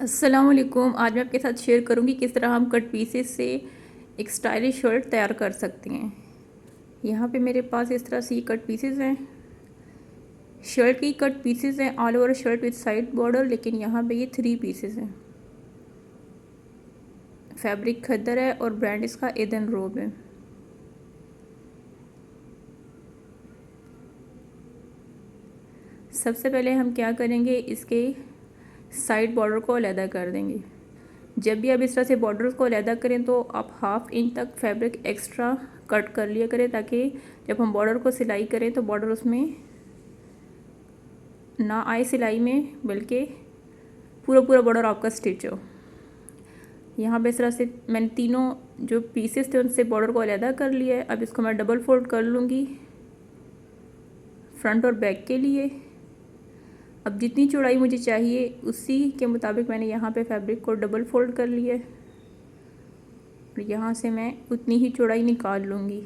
अस्सलाम वालेकुम। आज मैं आपके साथ शेयर करूंगी किस तरह हम कट पीसेस से एक स्टाइलिश शर्ट तैयार कर सकते हैं। यहाँ पे मेरे पास इस तरह से ये कट पीसेस हैं। शर्ट की कट पीसेस हैं all over shirt with side border, लेकिन यहाँ पे ये 3 पीसेस हैं। फैब्रिक खद्दर है और ब्रांड इसका एदन रोब है। सबसे पहले हम क्या करेंगे, इसके साइड बॉर्डर को अलहदा कर देंगे। जब भी आप इस तरह से बॉर्डर्स को अलहदा करें तो आप 1/2 इंच तक फैब्रिक एक्स्ट्रा कट कर लिया करें, ताकि जब हम बॉर्डर को सिलाई करें तो बॉर्डर उसमें ना आए सिलाई में, बल्कि पूरा पूरा बॉर्डर आपका स्टिच हो। यहाँ पे इस तरह से मैंने तीनों जो पीसेस थे उनसे बॉर्डर को अलहदा कर लिया है। अब इसको मैं डबल फोल्ड कर लूँगी फ्रंट और बैक के लिए। अब जितनी चौड़ाई मुझे चाहिए उसी के मुताबिक मैंने यहाँ पे फैब्रिक को डबल फोल्ड कर लिया है और यहाँ से मैं उतनी ही चौड़ाई निकाल लूँगी।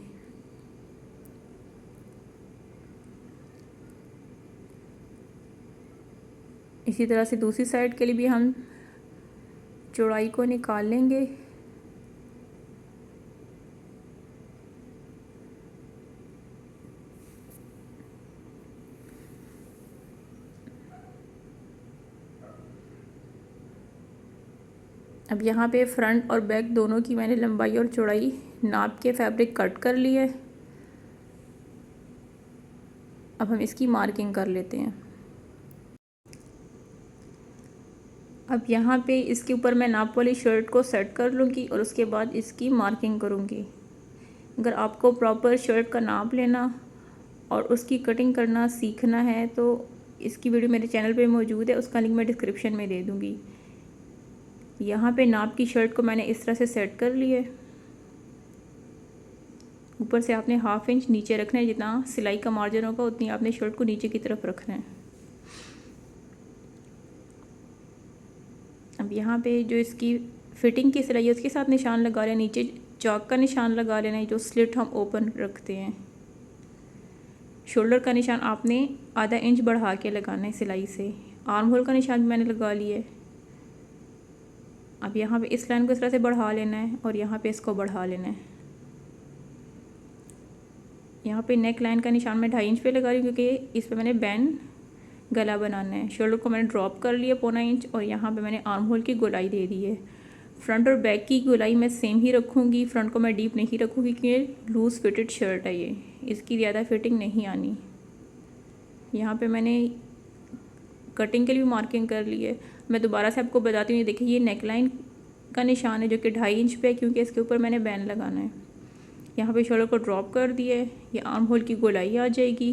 इसी तरह से दूसरी साइड के लिए भी हम चौड़ाई को निकाल लेंगे। अब यहाँ पे फ्रंट और बैक दोनों की मैंने लंबाई और चौड़ाई नाप के फैब्रिक कट कर ली है। अब हम इसकी मार्किंग कर लेते हैं। अब यहाँ पे इसके ऊपर मैं नाप वाली शर्ट को सेट कर लूँगी और उसके बाद इसकी मार्किंग करूँगी। अगर आपको प्रॉपर शर्ट का नाप लेना और उसकी कटिंग करना सीखना है तो इसकी वीडियो मेरे चैनल पे मौजूद है, उसका लिंक मैं डिस्क्रिप्शन में दे दूँगी। यहाँ पे नाप की शर्ट को मैंने इस तरह से सेट कर लिया है। ऊपर से आपने 1/2 इंच नीचे रखना है, जितना सिलाई का मार्जिन होगा उतनी आपने शर्ट को नीचे की तरफ रखना है। अब यहाँ पे जो इसकी फिटिंग की सिलाई है उसके साथ निशान लगा लेना, नीचे चौक का निशान लगा लेना है जो स्लिट हम ओपन रखते हैं। शोल्डर का निशान आपने आधा इंच बढ़ा के लगाना है सिलाई से। आर्म होल का निशान भी मैंने लगा लिया है। अब यहाँ पे इस लाइन को इस तरह से बढ़ा लेना है और यहाँ पे इसको बढ़ा लेना है। यहाँ पे नेक लाइन का निशान मैं 2.5 इंच पे लगा रही हूँ, क्योंकि इस पे मैंने बैंड गला बनाना है। शोल्डर को मैंने ड्रॉप कर लिया 1.25 इंच और यहाँ पे मैंने आर्म होल की गोलाई दे दी है। फ्रंट और बैक की गोलाई मैं सेम ही रखूँगी, फ्रंट को मैं डीप नहीं रखूँगी क्योंकि लूज़ फिटेड शर्ट है ये, इसकी ज़्यादा फिटिंग नहीं आनी। यहाँ पे मैंने कटिंग के लिए भी मार्किंग कर ली है। मैं दोबारा से आपको बताती हूँ, देखिए ये नेक लाइन का निशान है जो कि 2.5 इंच पे है, क्योंकि इसके ऊपर मैंने बैंड लगाना है। यहाँ पे शोल्डर को ड्रॉप कर दिया है, ये आर्म होल की गोलाई आ जाएगी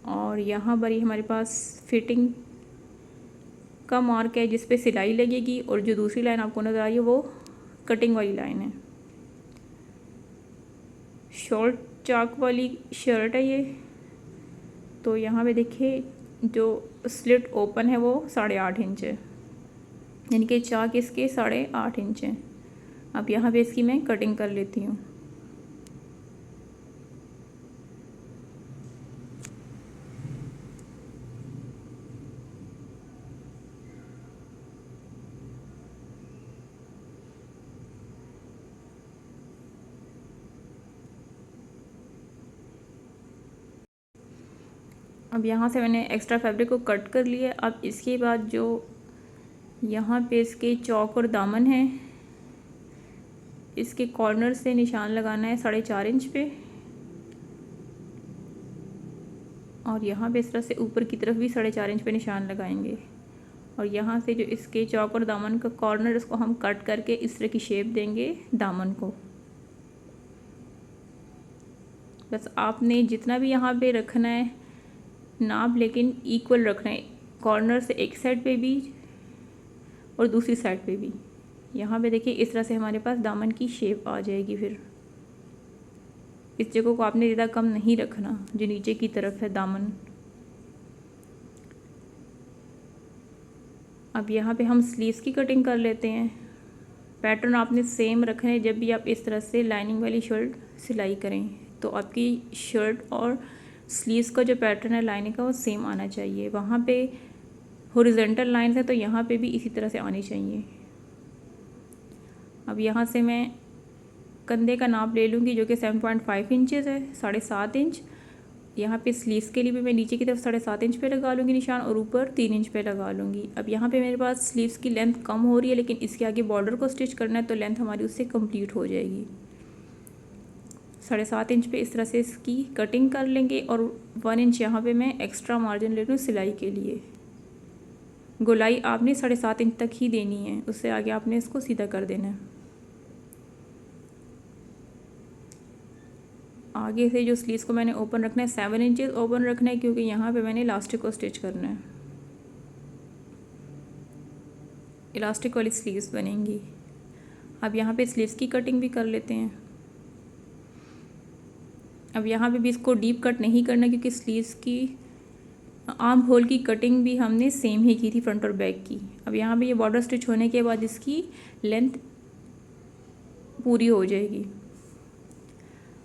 और यहाँ पर ही हमारे पास फिटिंग का मार्क है जिस पे सिलाई लगेगी, और जो दूसरी लाइन आपको नज़र आ रही है वो कटिंग वाली लाइन है। शॉर्ट चाक वाली शर्ट है ये। तो यहाँ पे देखिए जो स्लिट ओपन है वो 8.5 इंच है, यानी कि चाक इसके 8.5 इंच है। अब यहाँ पे इसकी मैं कटिंग कर लेती हूँ। अब यहाँ से मैंने एक्स्ट्रा फैब्रिक को कट कर लिया। अब इसके बाद जो यहाँ पे इसके चौक और दामन है, इसके कॉर्नर से निशान लगाना है 4.5 इंच पे, और यहाँ पे इस तरह से ऊपर की तरफ भी 4.5 इंच पे निशान लगाएंगे। और यहाँ से जो इसके चौक और दामन का कॉर्नर, इसको हम कट करके इस तरह की शेप देंगे दामन को। बस आपने जितना भी यहाँ पे रखना है नाप, लेकिन इक्वल रखना है, कॉर्नर से एक साइड पे भी और दूसरी साइड पे भी। यहाँ पे देखिए इस तरह से हमारे पास दामन की शेप आ जाएगी। फिर इस जगह को आपने ज़्यादा कम नहीं रखना जो नीचे की तरफ है दामन। अब यहाँ पे हम स्लीव्स की कटिंग कर लेते हैं। पैटर्न आपने सेम रखना है। जब भी आप इस तरह से लाइनिंग वाली शर्ट सिलाई करें तो आपकी शर्ट और स्लीव्स का जो पैटर्न है लाइनिंग का वो सेम आना चाहिए। वहाँ पे हॉरिजॉन्टल लाइन है तो यहाँ पे भी इसी तरह से आनी चाहिए। अब यहाँ से मैं कंधे का नाप ले लूँगी जो कि 7.5 इंचज़ है, 7.5 इंच। यहाँ पे स्लीव्स के लिए भी मैं नीचे की तरफ 7.5 इंच पे लगा लूँगी निशान और ऊपर 3 इंच पे लगा लूँगी। अब यहाँ पे मेरे पास स्लीव्स की लेंथ कम हो रही है, लेकिन इसके आगे बॉर्डर को स्टिच करना है तो लेंथ हमारी उससे कंप्लीट हो जाएगी। 7.5 इंच पे इस तरह से इसकी कटिंग कर लेंगे और 1 इंच यहाँ पे मैं एक्स्ट्रा मार्जिन ले लूँ सिलाई के लिए। गोलाई आपने 7.5 इंच तक ही देनी है, उससे आगे आपने इसको सीधा कर देना है। आगे से जो स्लीव्स को मैंने ओपन रखना है 7 इंचेस ओपन रखना है, क्योंकि यहाँ पे मैंने इलास्टिक को स्टिच करना है। इलास्टिक वाली स्लीव्स बनेंगी। अब यहाँ पे स्लीव्स की कटिंग भी कर लेते हैं। अब यहाँ पे भी इसको डीप कट नहीं करना, क्योंकि स्लीव्स की आर्म होल की कटिंग भी हमने सेम ही की थी फ्रंट और बैक की। अब यहाँ पे ये बॉर्डर स्टिच होने के बाद इसकी लेंथ पूरी हो जाएगी।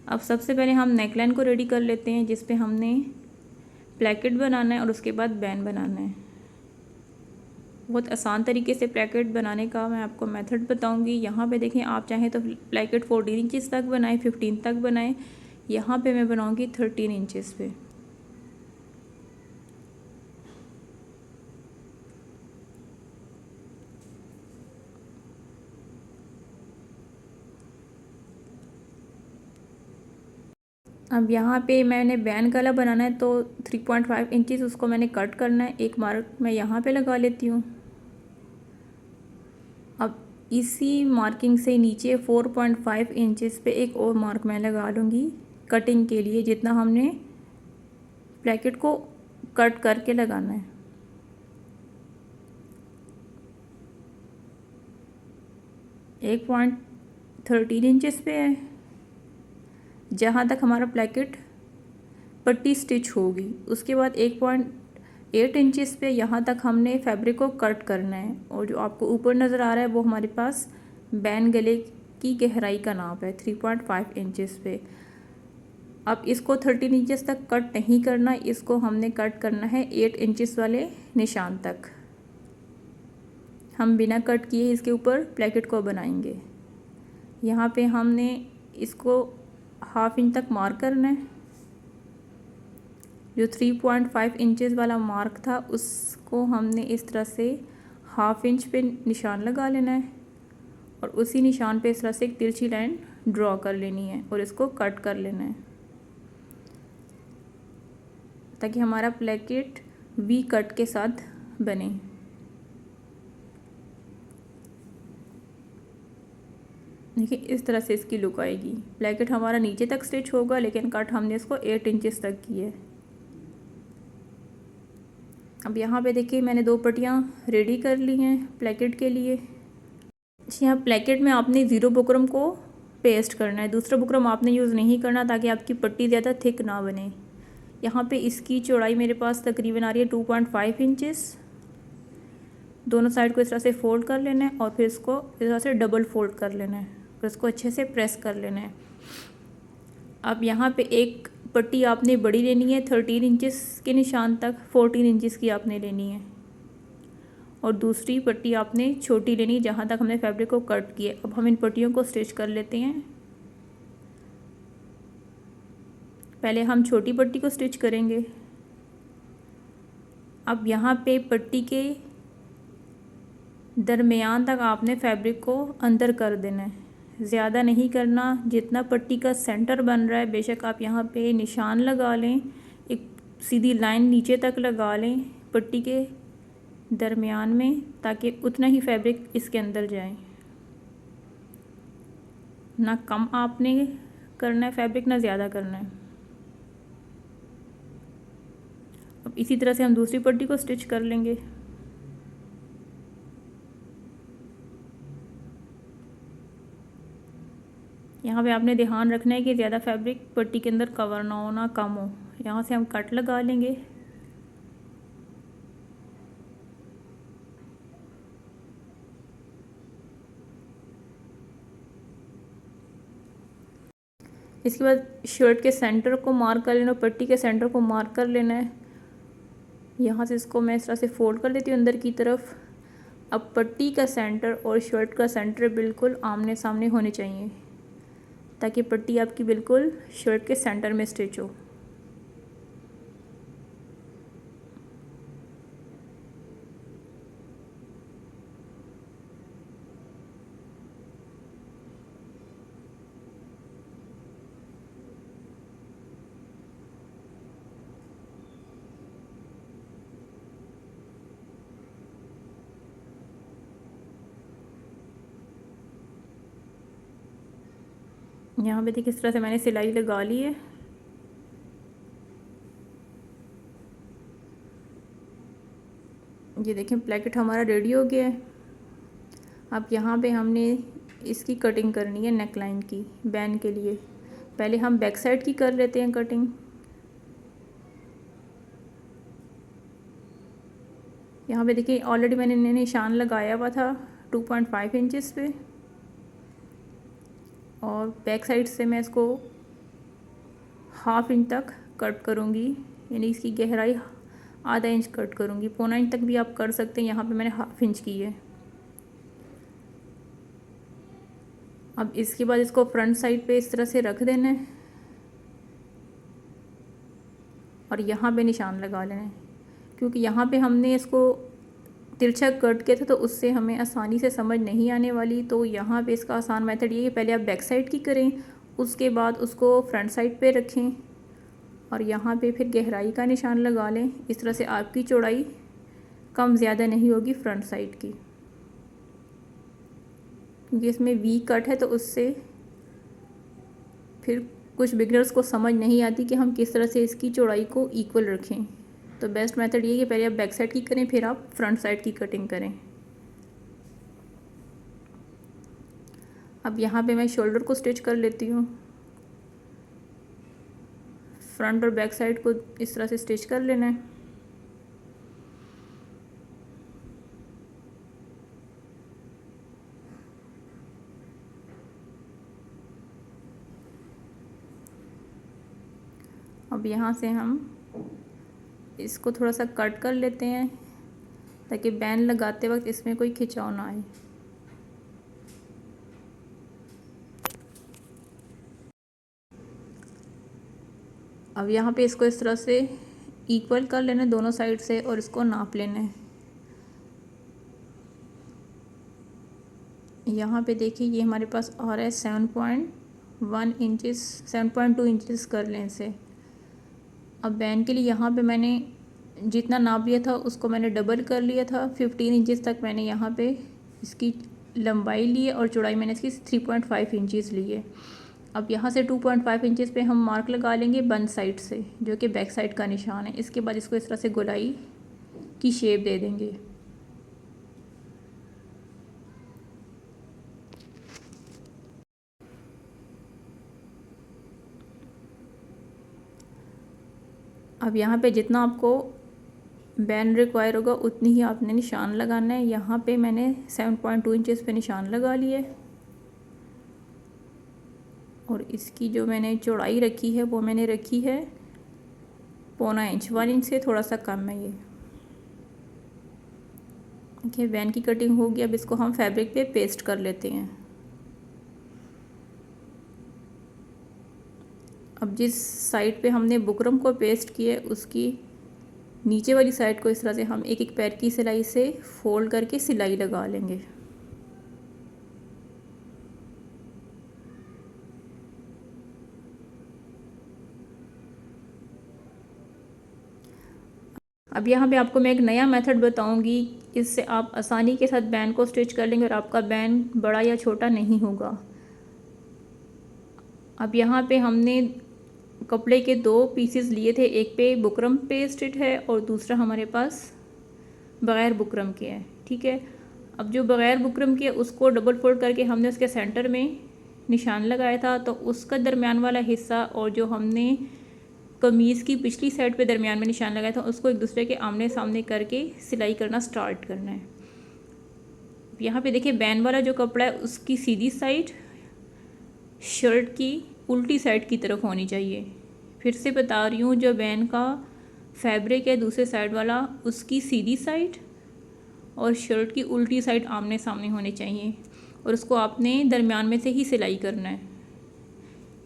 अब सबसे पहले हम नेकलाइन को रेडी कर लेते हैं, जिस पे हमने प्लैकेट बनाना है और उसके बाद बैन बनाना है। बहुत आसान तरीके से प्लैकेट बनाने का मैं आपको मेथड बताऊंगी। यहाँ पे देखें, आप चाहें तो प्लैकेट 14 इंचज़ तक बनाएं, 15 तक बनाएं। यहाँ पे मैं बनाऊंगी 13 इंचज़ पे। अब यहाँ पे मैंने बैन गला बनाना है तो 3.5 इंचज़ उसको मैंने कट करना है। एक मार्क मैं यहाँ पे लगा लेती हूँ। अब इसी मार्किंग से नीचे 4.5 इंचज़ पे एक और मार्क मैं लगा लूँगी कटिंग के लिए, जितना हमने ब्रैकेट को कट करके लगाना है। एक 1.13 इंचज़ पे है, जहाँ तक हमारा ब्रैकेट पट्टी स्टिच होगी। उसके बाद 1.8 इंचज़ पे यहाँ तक हमने फैब्रिक को कट करना है। और जो आपको ऊपर नज़र आ रहा है वो हमारे पास बैन गले की गहराई का नाप है 3.5 इंचज़ पे। अब इसको 13 इंचज़ तक कट नहीं करना, इसको हमने कट करना है 8 इंचज़ वाले निशान तक। हम बिना कट किए इसके ऊपर ब्रैकेट को बनाएंगे। यहाँ पे हमने इसको 1/2 इंच तक मार्क करना है। जो 3.5 इंचज़ वाला मार्क था उसको हमने इस तरह से 1/2 इंच पे निशान लगा लेना है और उसी निशान पे इस तरह से एक तिरछी लाइन ड्रॉ कर लेनी है और इसको कट कर लेना है, ताकि हमारा ब्रैकेट वी कट के साथ बने। देखिए इस तरह से इसकी लुक आएगी। ब्रैकेट हमारा नीचे तक स्टिच होगा, लेकिन कट हमने इसको 8 इंचज़ तक की है। अब यहाँ पे देखिए मैंने 2 पट्टियाँ रेडी कर ली हैं ब्रैकेट के लिए। यहाँ ब्रैकेट में आपने 0 बुकरम को पेस्ट करना है, दूसरा बुकरम आपने यूज़ नहीं करना, ताकि आपकी पट्टी ज़्यादा थिक ना बने। यहाँ पे इसकी चौड़ाई मेरे पास तकरीबन आ रही है 2.5 इंचज़। दोनों साइड को इस तरह से फोल्ड कर लेना है और फिर इसको इस तरह से डबल फोल्ड कर लेना है और इसको अच्छे से प्रेस कर लेना है। अब यहाँ पे एक पट्टी आपने बड़ी लेनी है 13 इंचज़ के निशान तक, 14 इंचज़ की आपने लेनी है, और दूसरी पट्टी आपने छोटी लेनी है जहाँ तक हमने फैब्रिक को कट किया। अब हम इन पट्टियों को स्टिच कर लेते हैं। पहले हम छोटी पट्टी को स्टिच करेंगे। अब यहाँ पे पट्टी के दरमियान तक आपने फैब्रिक को अंदर कर देना है, ज़्यादा नहीं करना। जितना पट्टी का सेंटर बन रहा है, बेशक आप यहाँ पे निशान लगा लें, एक सीधी लाइन नीचे तक लगा लें पट्टी के दरमियान में, ताकि उतना ही फैब्रिक इसके अंदर जाए। ना कम आपने करना है फैब्रिक, ना ज़्यादा करना है। अब इसी तरह से हम दूसरी पट्टी को स्टिच कर लेंगे। यहाँ पे आपने ध्यान रखना है कि ज़्यादा फैब्रिक पट्टी के अंदर कवर ना हो, ना कम हो। यहाँ से हम कट लगा लेंगे। इसके बाद शर्ट के सेंटर को मार्क कर लेना, पट्टी के सेंटर को मार्क कर लेना है यहाँ से इसको मैं इस तरह से फोल्ड कर देती हूँ अंदर की तरफ। अब पट्टी का सेंटर और शर्ट का सेंटर बिल्कुल आमने सामने होने चाहिए, ताकि पट्टी आपकी बिल्कुल शर्ट के सेंटर में स्टिच हो। यहाँ पे देखिए इस तरह से मैंने सिलाई लगा ली है। ये देखें प्लेकेट हमारा रेडी हो गया है। अब यहाँ पे हमने इसकी कटिंग करनी है नेक लाइन की बैन के लिए। पहले हम बैक साइड की कर लेते हैं कटिंग। यहाँ पे देखिए ऑलरेडी मैंने निशान लगाया हुआ था 2.5 इंचेस पे, और बैक साइड से मैं इसको ½ इंच तक कट करूँगी, यानी इसकी गहराई ½ इंच कट करूँगी। पौना इंच तक भी आप कर सकते हैं, यहाँ पे मैंने ½ इंच की है। अब इसके बाद इसको फ्रंट साइड पे इस तरह से रख देना है और यहाँ पे निशान लगा लेना है, क्योंकि यहाँ पे हमने इसको तिरछा कट किया था तो उससे हमें आसानी से समझ नहीं आने वाली। तो यहाँ पे इसका आसान मेथड ये है, पहले आप बैक साइड की करें, उसके बाद उसको फ्रंट साइड पे रखें और यहाँ पे फिर गहराई का निशान लगा लें। इस तरह से आपकी चौड़ाई कम ज़्यादा नहीं होगी फ्रंट साइड की, क्योंकि इसमें वी कट है तो उससे फिर कुछ बिगनर्स को समझ नहीं आती कि हम किस तरह से इसकी चौड़ाई को इक्वल रखें। तो बेस्ट मेथड ये है कि पहले आप बैक साइड की करें, फिर आप फ्रंट साइड की कटिंग करें। अब यहाँ पे मैं शोल्डर को स्टिच कर लेती हूँ। फ्रंट और बैक साइड को इस तरह से स्टिच कर लेना है। अब यहाँ से हम इसको थोड़ा सा कट कर लेते हैं, ताकि बैन लगाते वक्त इसमें कोई खिंचाव ना आए। अब यहाँ पे इसको इस तरह से इक्वल कर लेना है दोनों साइड से और इसको नाप लेना है। यहाँ पे देखिए ये हमारे पास आ रहा है 7.1 इंचेस, 7.2 इंचेस कर लें इसे। अब बैन के लिए यहाँ पे मैंने जितना नाप लिया था उसको मैंने डबल कर लिया था। 15 इंचेस तक मैंने यहाँ पे इसकी लंबाई ली है और चौड़ाई मैंने इसकी 3.5 इंचेस ली है। अब यहाँ से 2.5 इंचेस पे हम मार्क लगा लेंगे बंद साइड से, जो कि बैक साइड का निशान है। इसके बाद इसको इस तरह से गोलाई की शेप दे देंगे। अब यहाँ पे जितना आपको बैन रिक्वायर होगा उतनी ही आपने निशान लगाना है। यहाँ पे मैंने 7.2 इंचेस पे निशान लगा लिए और इसकी जो मैंने चौड़ाई रखी है वो मैंने रखी है पौना इंच, 1 इंच से थोड़ा सा कम है ये। देखिए बैन की कटिंग होगी। अब इसको हम फैब्रिक पे पेस्ट कर लेते हैं। अब जिस साइड पे हमने बुकरम को पेस्ट किया है उसकी नीचे वाली साइड को इस तरह से हम एक एक पैर की सिलाई से फोल्ड करके सिलाई लगा लेंगे। अब यहाँ पे आपको मैं एक नया मेथड बताऊंगी, इससे आप आसानी के साथ बैन को स्टिच कर लेंगे और आपका बैन बड़ा या छोटा नहीं होगा। अब यहाँ पे हमने कपड़े के 2 पीसेस लिए थे, एक पे बुकरम पेस्टेड है और दूसरा हमारे पास बग़ैर बुकरम के है। ठीक है, अब जो बग़ैर बुकरम के उसको डबल फोल्ड करके हमने उसके सेंटर में निशान लगाया था, तो उसका दरमियान वाला हिस्सा और जो हमने कमीज़ की पिछली साइड पे दरमियान में निशान लगाया था उसको एक दूसरे के आमने सामने करके सिलाई करना स्टार्ट करना है। यहाँ पे देखिए बैन वाला जो कपड़ा है उसकी सीधी साइड शर्ट की उल्टी साइड की तरफ होनी चाहिए। फिर से बता रही हूँ, जो बैन का फैब्रिक है दूसरे साइड वाला उसकी सीधी साइड और शर्ट की उल्टी साइड आमने सामने होनी चाहिए, और उसको आपने दरमियान में से ही सिलाई करना है,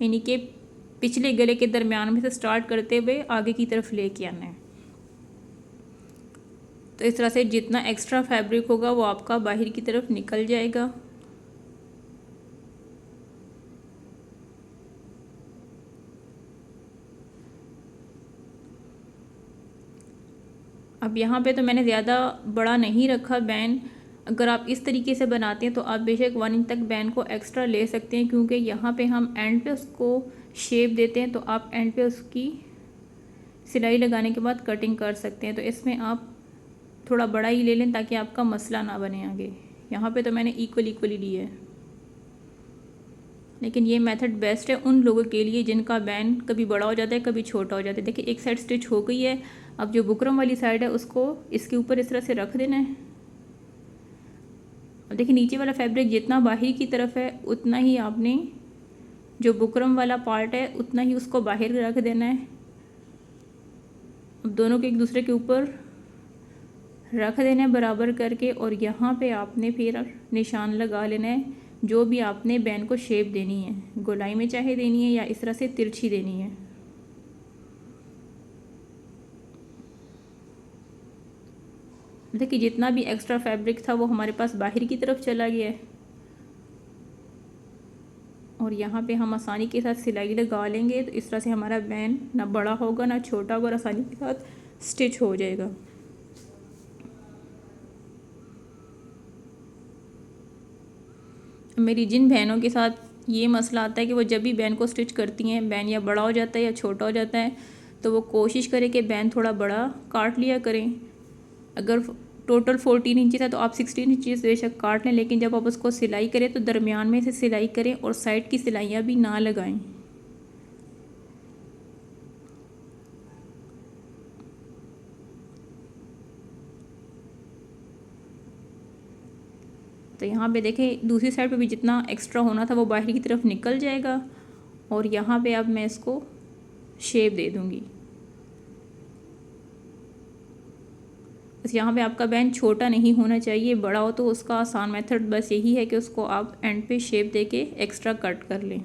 यानी कि पिछले गले के दरमियान में से स्टार्ट करते हुए आगे की तरफ लेके आना है। तो इस तरह से जितना एक्स्ट्रा फैब्रिक होगा वो आपका बाहर की तरफ निकल जाएगा। अब यहाँ पे तो मैंने ज़्यादा बड़ा नहीं रखा बैन। अगर आप इस तरीके से बनाते हैं तो आप बेशक 1 इंच तक बैन को एक्स्ट्रा ले सकते हैं, क्योंकि यहाँ पे हम एंड पे उसको शेप देते हैं, तो आप एंड पे उसकी सिलाई लगाने के बाद कटिंग कर सकते हैं। तो इसमें आप थोड़ा बड़ा ही ले लें ताकि आपका मसला ना बने आगे। यहाँ पे तो मैंने इक्वली ली है, लेकिन ये मेथड बेस्ट है उन लोगों के लिए जिनका बैन कभी बड़ा हो जाता है कभी छोटा हो जाता है। देखिए एक साइड स्टिच हो गई है, अब जो बुकरम वाली साइड है उसको इसके ऊपर इस तरह से रख देना है। अब देखिए नीचे वाला फैब्रिक जितना बाहर की तरफ है उतना ही आपने जो बुकरम वाला पार्ट है उतना ही उसको बाहर रख देना है। अब दोनों को एक दूसरे के ऊपर रख देना है बराबर करके, और यहाँ पे आपने फिर निशान लगा लेना है जो भी आपने बैन को शेप देनी है, गोलाई में चाहे देनी है या इस तरह से तिरछी देनी है। देखिए जितना भी एक्स्ट्रा फैब्रिक था वो हमारे पास बाहर की तरफ चला गया है, और यहाँ पे हम आसानी के साथ सिलाई लगा लेंगे। तो इस तरह से हमारा बैन ना बड़ा होगा ना छोटा होगा और आसानी के साथ स्टिच हो जाएगा। मेरी जिन बहनों के साथ ये मसला आता है कि वो जब भी बैन को स्टिच करती हैं बैन या बड़ा हो जाता है या छोटा हो जाता है, तो वो कोशिश करें कि बैन थोड़ा बड़ा काट लिया करें। अगर टोटल 14 इंचेस है तो आप 16 इंचेस बेशक काट लें, लेकिन जब आप उसको सिलाई करें तो दरमियान में से सिलाई करें और साइड की सिलाइयाँ भी ना लगाएं। तो यहाँ पे देखें दूसरी साइड पे भी जितना एक्स्ट्रा होना था वो बाहर की तरफ निकल जाएगा, और यहाँ पे अब मैं इसको शेप दे दूँगी। बस यहाँ पे आपका बैन छोटा नहीं होना चाहिए, बड़ा हो तो उसका आसान मेथड बस यही है कि उसको आप एंड पे शेप दे के एक्स्ट्रा कट कर लें।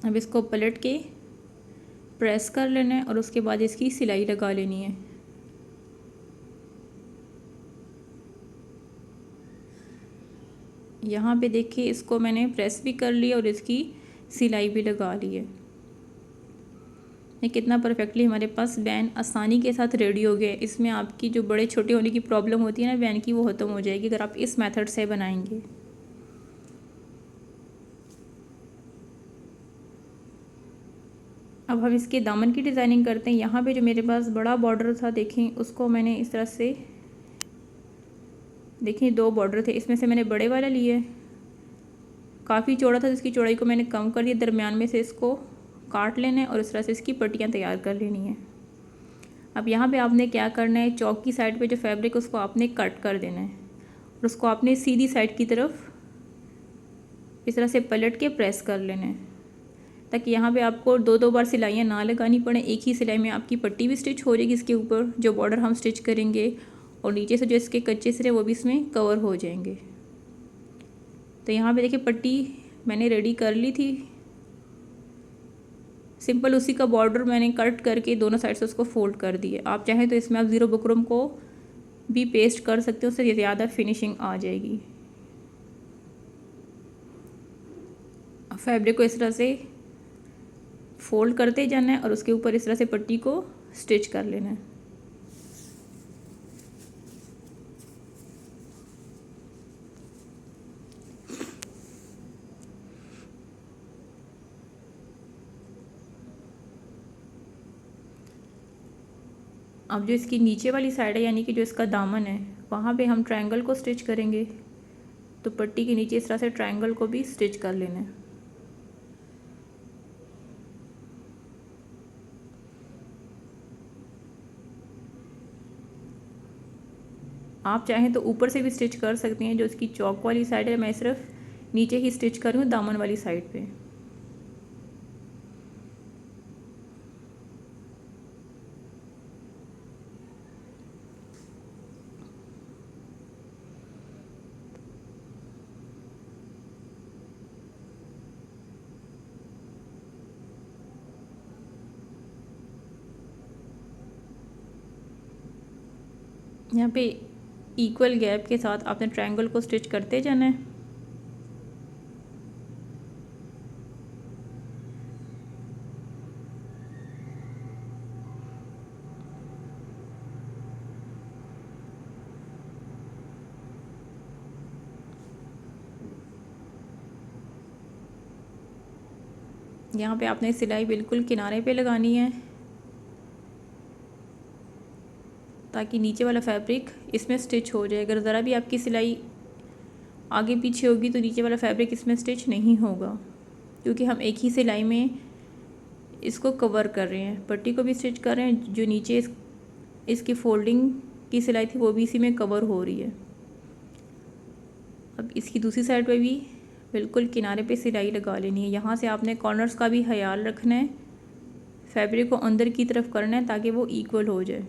अब इसको पलट के प्रेस कर लेना है और उसके बाद इसकी सिलाई लगा लेनी है। यहाँ पे देखिए इसको मैंने प्रेस भी कर लिया और इसकी सिलाई भी लगा ली है। ये कितना परफेक्टली हमारे पास बैन आसानी के साथ रेडी हो गया है। इसमें आपकी जो बड़े छोटे होने की प्रॉब्लम होती है ना बैन की, वो ख़त्म हो जाएगी अगर आप इस मेथड से बनाएंगे। अब हम इसके दामन की डिज़ाइनिंग करते हैं। यहाँ पे जो मेरे पास बड़ा बॉर्डर था देखें, उसको मैंने इस तरह से देखें 2 बॉर्डर थे, इसमें से मैंने बड़े वाला लिए, काफ़ी चौड़ा था जिसकी चौड़ाई को मैंने कम कर दिया। दरमियान में से इसको काट लेना है और इस तरह से इसकी पट्टियाँ तैयार कर लेनी है। अब यहाँ पे आपने क्या करना है, चौक की साइड पे जो फैब्रिक उसको आपने कट कर देना है और उसको आपने सीधी साइड की तरफ इस तरह से पलट के प्रेस कर लेना है, ताकि यहाँ पे आपको 2-2 बार सिलाइयाँ ना लगानी पड़े। एक ही सिलाई में आपकी पट्टी भी स्टिच हो जाएगी इसके ऊपर जो बॉर्डर हम स्टिच करेंगे, और नीचे से जो इसके कच्चे सिरे वो भी इसमें कवर हो जाएंगे। तो यहाँ पे देखिए पट्टी मैंने रेडी कर ली थी, सिंपल उसी का बॉर्डर मैंने कट करके दोनों साइड से उसको फोल्ड कर दिए। आप चाहें तो इसमें आप ज़ीरो बुकरम को भी पेस्ट कर सकते हो, उससे ज़्यादा फिनिशिंग आ जाएगी। फैब्रिक को इस तरह से फोल्ड करते जाना है और उसके ऊपर इस तरह से पट्टी को स्टिच कर लेना है। अब जो इसकी नीचे वाली साइड है यानी कि जो इसका दामन है वहाँ पे हम ट्रायंगल को स्टिच करेंगे, तो पट्टी के नीचे इस तरह से ट्रायंगल को भी स्टिच कर लेना है। आप चाहें तो ऊपर से भी स्टिच कर सकती हैं। जो इसकी चौक वाली साइड है मैं सिर्फ नीचे ही स्टिच कर रही हूँ दामन वाली साइड पे। यहाँ पे इक्वल गैप के साथ आपने ट्रायंगल को स्टिच करते जाना है। यहाँ पे आपने सिलाई बिल्कुल किनारे पे लगानी है ताकि नीचे वाला फैब्रिक इसमें स्टिच हो जाए। अगर ज़रा भी आपकी सिलाई आगे पीछे होगी तो नीचे वाला फैब्रिक इसमें स्टिच नहीं होगा, क्योंकि हम एक ही सिलाई में इसको कवर कर रहे हैं। पट्टी को भी स्टिच कर रहे हैं, जो नीचे इसकी फोल्डिंग की सिलाई थी वो भी इसी में कवर हो रही है। अब इसकी दूसरी साइड पे भी बिल्कुल किनारे पे सिलाई लगा लेनी है। यहाँ से आपने कॉर्नर्स का भी ख्याल रखना है, फैब्रिक को अंदर की तरफ करना है ताकि वो इक्वल हो जाए।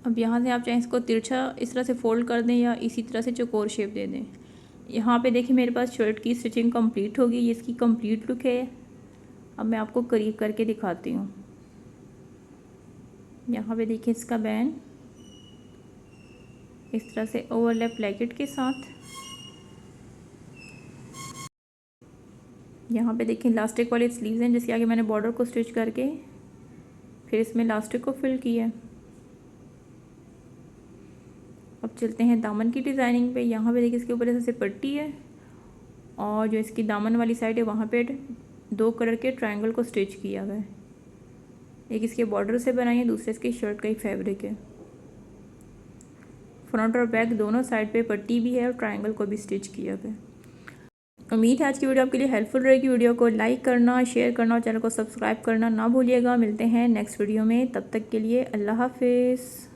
अब यहाँ से आप चाहें इसको तिरछा इस तरह से फोल्ड कर दें या इसी तरह से चौकोर शेप दे दें। यहाँ पे देखिए मेरे पास शर्ट की स्टिचिंग कंप्लीट हो गई। ये इसकी कंप्लीट लुक है। अब मैं आपको करीब करके दिखाती हूँ। यहाँ पे देखिए इसका बैंड इस तरह से ओवरलैप प्लेकेट के साथ। यहाँ पे देखिए इलास्टिक वाले स्लीव्स हैं, जिसके आगे मैंने बॉर्डर को स्टिच करके फिर इसमें इलास्टिक को फिल किया। अब चलते हैं दामन की डिज़ाइनिंग पे। यहाँ पे देखिए इसके ऊपर ऐसे पट्टी है और जो इसकी दामन वाली साइड है वहाँ पे 2 कलर के ट्रायंगल को स्टिच किया हुआ है। एक इसके बॉर्डर से बनाई है, दूसरे इसकी शर्ट का ही फैब्रिक है। फ्रंट और बैक दोनों साइड पे पट्टी भी है और ट्रायंगल को भी स्टिच किया हुआ है। उम्मीद है आज की वीडियो आपके लिए हेल्पफुल रहेगी। वीडियो को लाइक करना, शेयर करना और चैनल को सब्सक्राइब करना ना भूलिएगा। मिलते हैं नेक्स्ट वीडियो में, तब तक के लिए अल्लाह हाफिज़।